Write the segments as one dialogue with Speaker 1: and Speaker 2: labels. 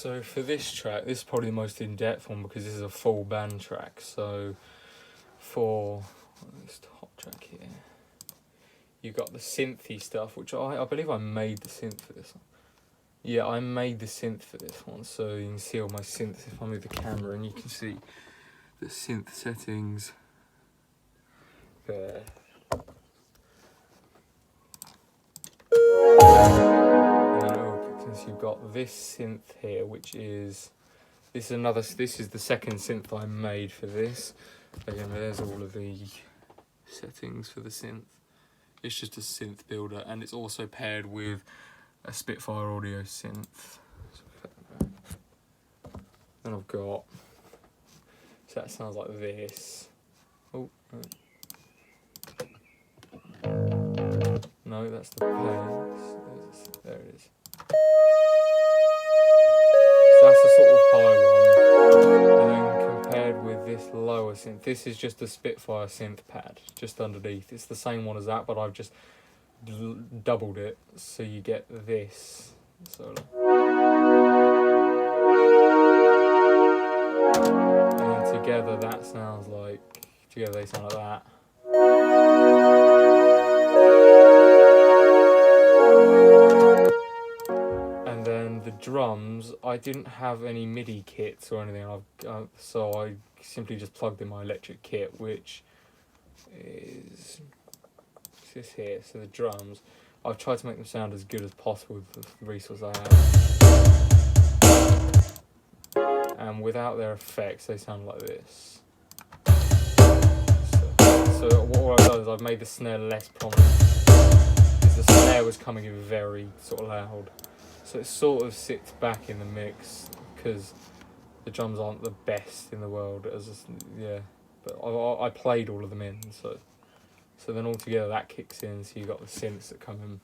Speaker 1: So for this track, this is probably the most in-depth one because this is a full band track. So for this top track here, you got the synthy stuff, which I believe I made the synth for this one. Yeah, I made the synth for this one, so you can see all my synths if I move the camera, and you can see the synth settings there. So you've got this synth here, which is this is the second synth I made for this. Again, there's all of the settings for the synth. It's just a synth builder, and it's also paired with a Spitfire audio synth. Then I've got, so that sounds like this. Oh, no, that's the bass. There it is. So that's the sort of high one, and then compared with this lower synth, this is just a Spitfire synth pad just underneath. It's the same one as that, but I've just doubled it, so you get this solo. And then together that sounds like, together they sound like that. And then the drums, I didn't have any MIDI kits or anything, so I simply just plugged in my electric kit, which is this here. So the drums, I've tried to make them sound as good as possible with the resources I have. And without their effects, they sound like this. So what I've done is I've made the snare less prominent, because the snare was coming in very sort of loud. So it sort of sits back in the mix, because the drums aren't the best in the world, but I played all of them in, so then all together that kicks in, so you got the synths that come in.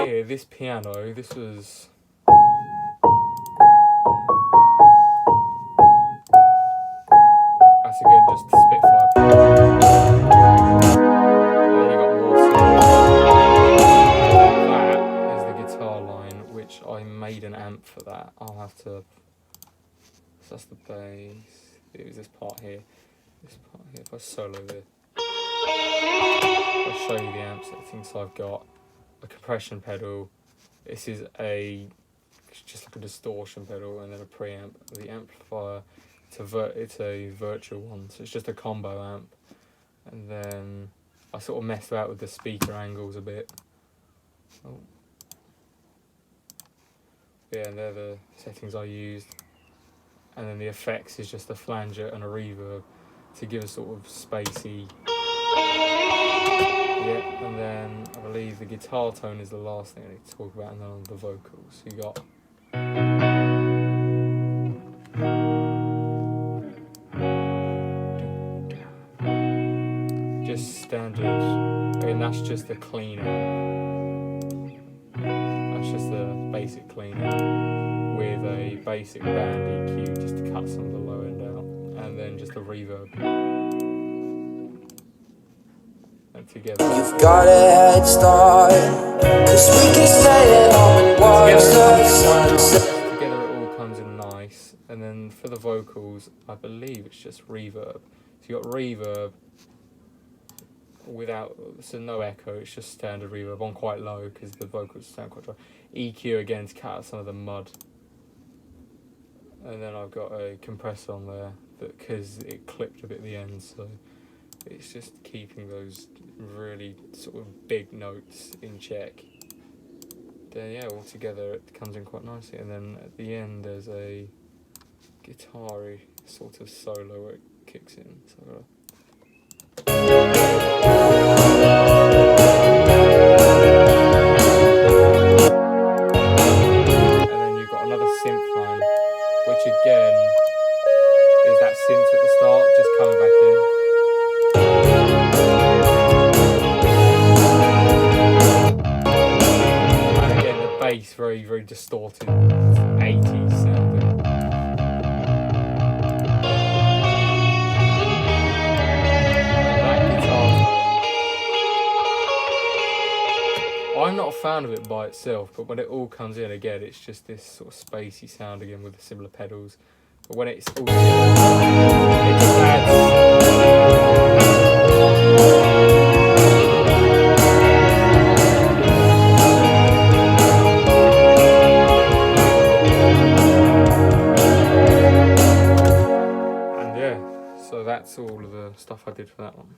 Speaker 1: Here, this piano, this was, that's again just the Spitfire piano. And then you got more synths. That is the guitar line, which I made an amp for that. I'll have to, so that's the bass. It was this part here. If I solo this, I'll show you the amp settings. So I've got a compression pedal. This is just like a distortion pedal, and then a preamp. The amplifier, it's a virtual one, so it's just a combo amp. And then I sort of messed about with the speaker angles a bit. Oh. Yeah, and they're the settings I used. And then the effects is just a flanger and a reverb to give a sort of spacey. Yeah, and then I believe the guitar tone is the last thing I need to talk about, and then on the vocals. So you got just standard, and that's just the cleaner. That's just the basic cleaner with a basic band EQ just to cut some of the low end out, and then just a reverb. And together.
Speaker 2: You've got a head start, 'cause we can stay at home and watch the sunset.
Speaker 1: Together it all comes in nice, and then for the vocals, I believe it's just reverb. So you got reverb without, so no echo, it's just standard reverb on quite low because the vocals sound quite dry. EQ again to cut out some of the mud. And then I've got a compressor on there because it clipped a bit at the end, so it's just keeping those really sort of big notes in check. Then yeah, all together it comes in quite nicely, and then at the end there's a guitar-y sort of solo where it kicks in. So and then you've got another synth line, which again is that synth at the start just coming back in. And again the bass very, very distorted, 80s sounding. fan of it by itself, but when it all comes in again, it's just this sort of spacey sound again with the similar pedals. But when it's all together, it just adds. And yeah, so that's all of the stuff I did for that one.